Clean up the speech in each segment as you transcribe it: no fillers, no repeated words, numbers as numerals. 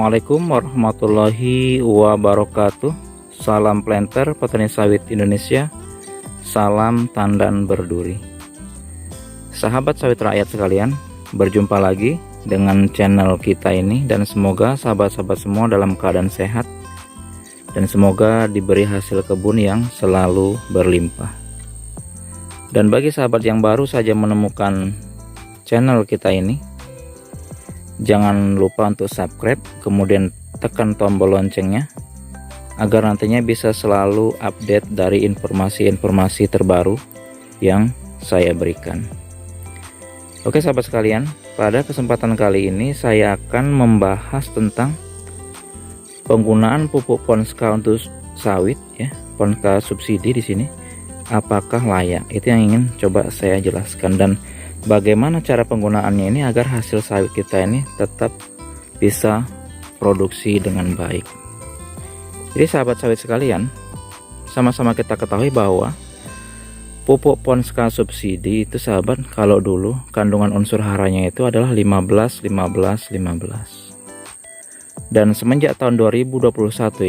Assalamualaikum warahmatullahi wabarakatuh. Salam planter petani sawit Indonesia. Salam tandan berduri. Sahabat sawit rakyat sekalian, berjumpa lagi dengan channel kita ini, dan semoga sahabat-sahabat semua dalam keadaan sehat dan semoga diberi hasil kebun yang selalu berlimpah. Dan bagi sahabat yang baru saja menemukan channel kita ini, jangan lupa untuk subscribe, kemudian tekan tombol loncengnya agar nantinya bisa selalu update dari informasi-informasi terbaru yang saya berikan. Oke sahabat sekalian, pada kesempatan kali ini saya akan membahas tentang penggunaan pupuk Ponska untuk sawit ya, Ponska subsidi di sini. Apakah layak? Itu yang ingin coba saya jelaskan, dan bagaimana cara penggunaannya ini agar hasil sawit kita ini tetap bisa produksi dengan baik. Jadi sahabat sawit sekalian, sama-sama kita ketahui bahwa pupuk Ponska subsidi itu sahabat, kalau dulu kandungan unsur haranya itu adalah 15 15 15. Dan semenjak tahun 2021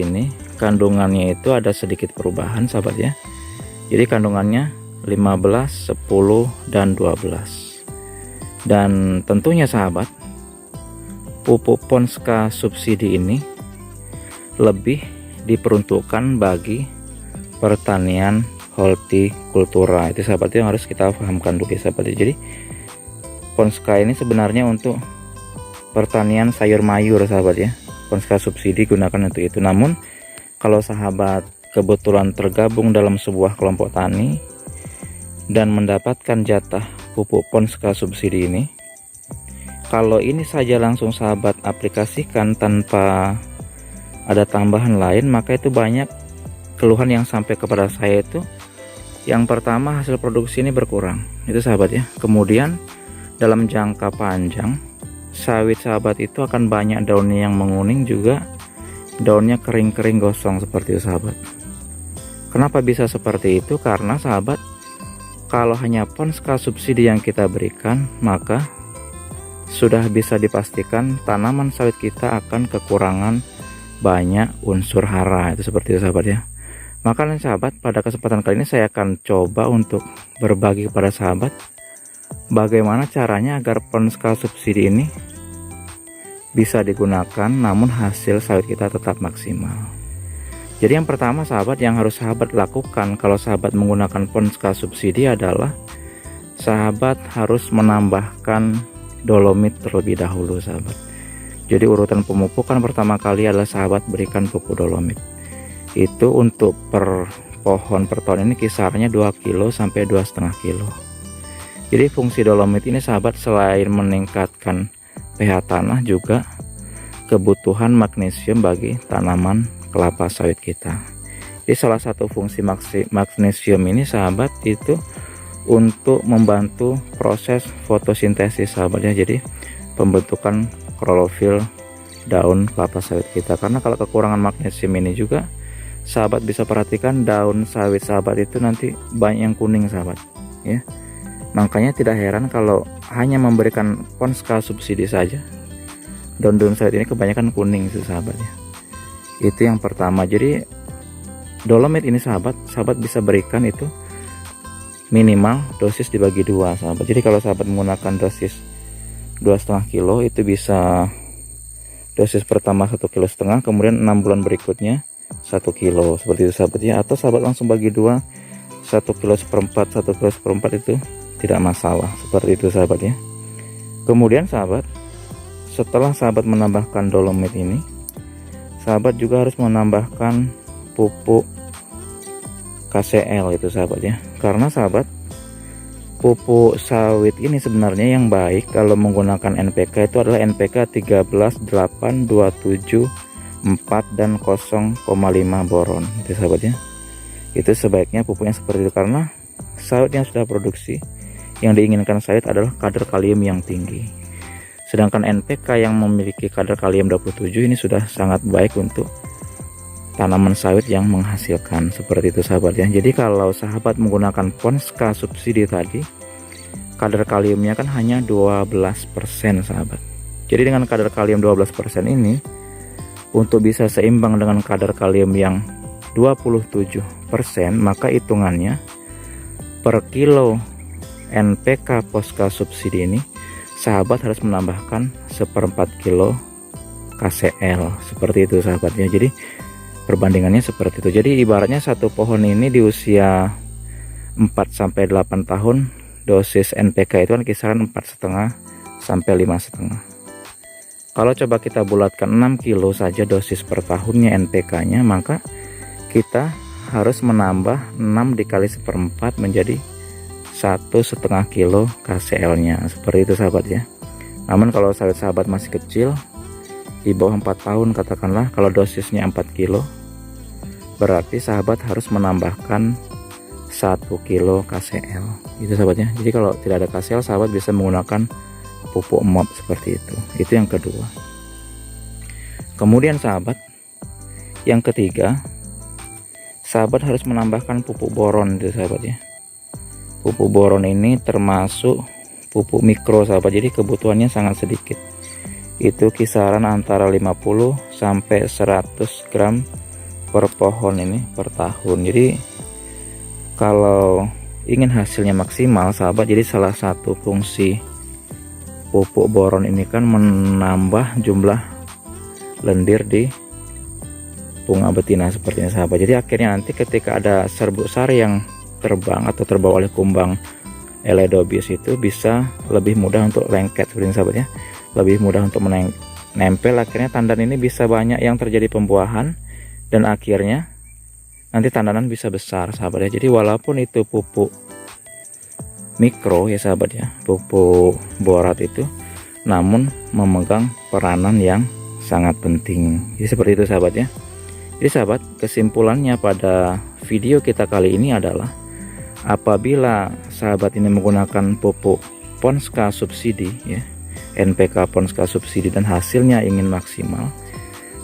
ini kandungannya itu ada sedikit perubahan sahabat ya. Jadi kandungannya 15, 10 dan 12. Dan tentunya sahabat, pupuk Ponska subsidi ini lebih diperuntukkan bagi pertanian hortikultura. Itu sahabat yang harus kita pahamkan dulu ya sahabat. Jadi Ponska ini sebenarnya untuk pertanian sayur mayur sahabat ya. Ponska subsidi gunakan untuk itu. Namun kalau sahabat kebetulan tergabung dalam sebuah kelompok tani dan mendapatkan jatah pupuk Ponska subsidi ini, kalau ini saja langsung sahabat aplikasikan tanpa ada tambahan lain, maka itu banyak keluhan yang sampai kepada saya. Itu yang pertama, hasil produksi ini berkurang, itu sahabat ya. Kemudian dalam jangka panjang sawit sahabat itu akan banyak daunnya yang menguning, juga daunnya kering-kering gosong seperti itu sahabat. Kenapa bisa seperti itu? Karena sahabat, kalau hanya Ponska subsidi yang kita berikan, maka sudah bisa dipastikan tanaman sawit kita akan kekurangan banyak unsur hara. Itu seperti itu sahabat ya. Makanya sahabat, pada kesempatan kali ini saya akan coba untuk berbagi kepada sahabat bagaimana caranya agar Ponska subsidi ini bisa digunakan namun hasil sawit kita tetap maksimal. Jadi yang pertama sahabat, yang harus sahabat lakukan kalau sahabat menggunakan Ponska subsidi adalah sahabat harus menambahkan dolomit terlebih dahulu sahabat. Jadi urutan pemupukan pertama kali adalah sahabat berikan pupuk dolomit. Itu untuk per pohon per tahun ini kisarnya 2 kilo sampai 2,5 kilo. Jadi fungsi dolomit ini sahabat selain meningkatkan pH tanah, juga kebutuhan magnesium bagi tanaman kelapa sawit kita. Jadi salah satu fungsi magnesium ini sahabat itu untuk membantu proses fotosintesis sahabat ya. Jadi pembentukan klorofil daun kelapa sawit kita. Karena kalau kekurangan magnesium ini juga sahabat bisa perhatikan daun sawit sahabat itu nanti banyak yang kuning sahabat ya. Makanya tidak heran kalau hanya memberikan Ponska subsidi saja daun-daun sawit ini kebanyakan kuning sih sahabat ya. Itu yang pertama. Jadi dolomit ini sahabat bisa berikan itu minimal dosis dibagi 2 sahabat. Jadi kalau sahabat menggunakan dosis 2,5 kilo, itu bisa dosis pertama 1,5 kilo, kemudian 6 bulan berikutnya 1 kilo seperti itu sahabat ya. Atau sahabat langsung bagi 2, 1,4 kilo, 1,4 kilo itu tidak masalah seperti itu sahabat ya. Kemudian sahabat, setelah sahabat menambahkan dolomit ini, sahabat juga harus menambahkan pupuk KCl itu sahabat ya. Karena sahabat, pupuk sawit ini sebenarnya yang baik kalau menggunakan NPK itu adalah NPK 13, 8, 27, 4 dan 0,5 boron itu sahabat ya. Itu sebaiknya pupuknya seperti itu, karena sawit yang sudah produksi, yang diinginkan sawit adalah kadar kalium yang tinggi. Sedangkan NPK yang memiliki kadar kalium 27 ini sudah sangat baik untuk tanaman sawit yang menghasilkan seperti itu sahabat ya. Jadi kalau sahabat menggunakan Ponska subsidi tadi, kadar kaliumnya kan hanya 12% sahabat. Jadi dengan kadar kalium 12% ini, untuk bisa seimbang dengan kadar kalium yang 27%, maka hitungannya per kilo NPK Posca subsidi ini sahabat harus menambahkan 1/4 kilo KCl, seperti itu sahabat ya. Jadi perbandingannya seperti itu. Jadi ibaratnya satu pohon ini di usia 4-8 tahun, dosis NPK itu kan kisaran 4,5 sampai 5,5. Kalau coba kita bulatkan 6 kilo saja dosis per tahunnya NPK-nya, maka kita harus menambah 6 dikali 1/4 menjadi 1,5 kilo KCl-nya, seperti itu sahabat ya. Namun kalau sahabat masih kecil, di bawah 4 tahun katakanlah, kalau dosisnya 4 kilo, berarti sahabat harus menambahkan 1 kilo KCl, itu sahabatnya. Jadi kalau tidak ada KCl, sahabat bisa menggunakan pupuk MOP seperti itu. Itu yang kedua. Kemudian sahabat, yang ketiga, sahabat harus menambahkan pupuk boron itu sahabat ya. Pupuk boron ini termasuk pupuk mikro sahabat, jadi kebutuhannya sangat sedikit. Itu kisaran antara 50 sampai 100 gram per pohon ini per tahun. Jadi kalau ingin hasilnya maksimal sahabat, jadi salah satu fungsi pupuk boron ini kan menambah jumlah lendir di bunga betina sepertinya sahabat. Jadi akhirnya nanti ketika ada serbuk sari yang terbang atau terbawa oleh kumbang Eledobius, itu bisa lebih mudah untuk lengket seperti ini sahabat ya. Lebih mudah untuk menempel, akhirnya tandan ini bisa banyak yang terjadi pembuahan dan akhirnya nanti tandanan bisa besar sahabat ya. Jadi walaupun itu pupuk mikro ya sahabat ya, pupuk borat itu, namun memegang peranan yang sangat penting. Jadi seperti itu sahabat ya. Jadi sahabat, kesimpulannya pada video kita kali ini adalah apabila sahabat ini menggunakan pupuk Posca subsidi ya, NPK Posca subsidi, dan hasilnya ingin maksimal,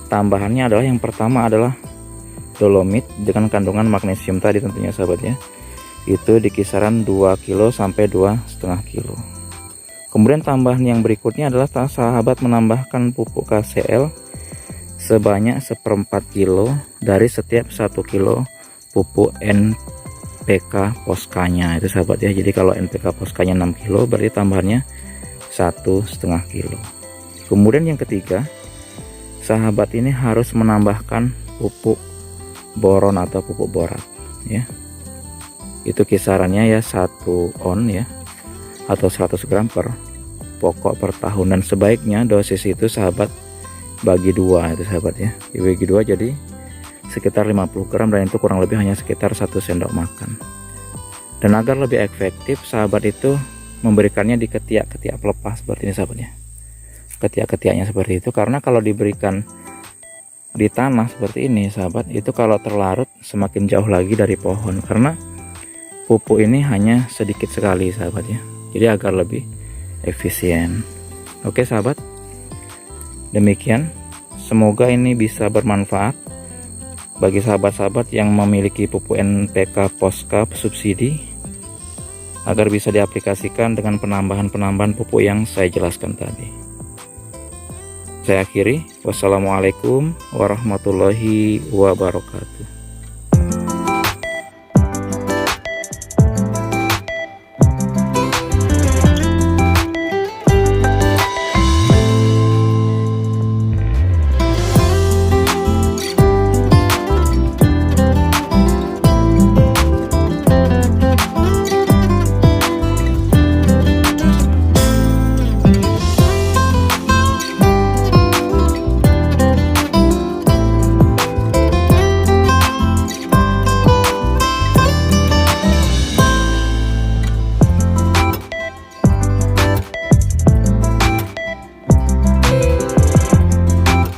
tambahannya adalah yang pertama adalah dolomit dengan kandungan magnesium tadi tentunya sahabat ya. Itu di kisaran 2 kilo sampai 2,5 kilo. Kemudian tambahan yang berikutnya adalah sahabat menambahkan pupuk KCl sebanyak 1/4 kilo dari setiap 1 kilo pupuk NPK Poscanya itu sahabat ya. Jadi kalau NPK Poscanya 6 kilo, berarti tambahannya 1,5 kilo. Kemudian yang ketiga, sahabat ini harus menambahkan pupuk boron atau pupuk borat ya. Itu kisarannya ya 1 on ya, atau 100 gram per pokok per tahun, dan sebaiknya dosis itu sahabat bagi 2 itu sahabat ya. Dibagi 2 jadi sekitar 50 gram, dan itu kurang lebih hanya sekitar 1 sendok makan. Dan agar lebih efektif, sahabat itu memberikannya di ketiak-ketiak pelepas seperti ini sahabat ya. Ketiak-ketiaknya seperti itu, karena kalau diberikan di tanah seperti ini sahabat, itu kalau terlarut semakin jauh lagi dari pohon, karena pupuk ini hanya sedikit sekali sahabat ya. Jadi agar lebih efisien. Oke sahabat, demikian, semoga ini bisa bermanfaat bagi sahabat-sahabat yang memiliki pupuk NPK Posca subsidi, agar bisa diaplikasikan dengan penambahan-penambahan pupuk yang saya jelaskan tadi. Saya akhiri, wassalamualaikum warahmatullahi wabarakatuh.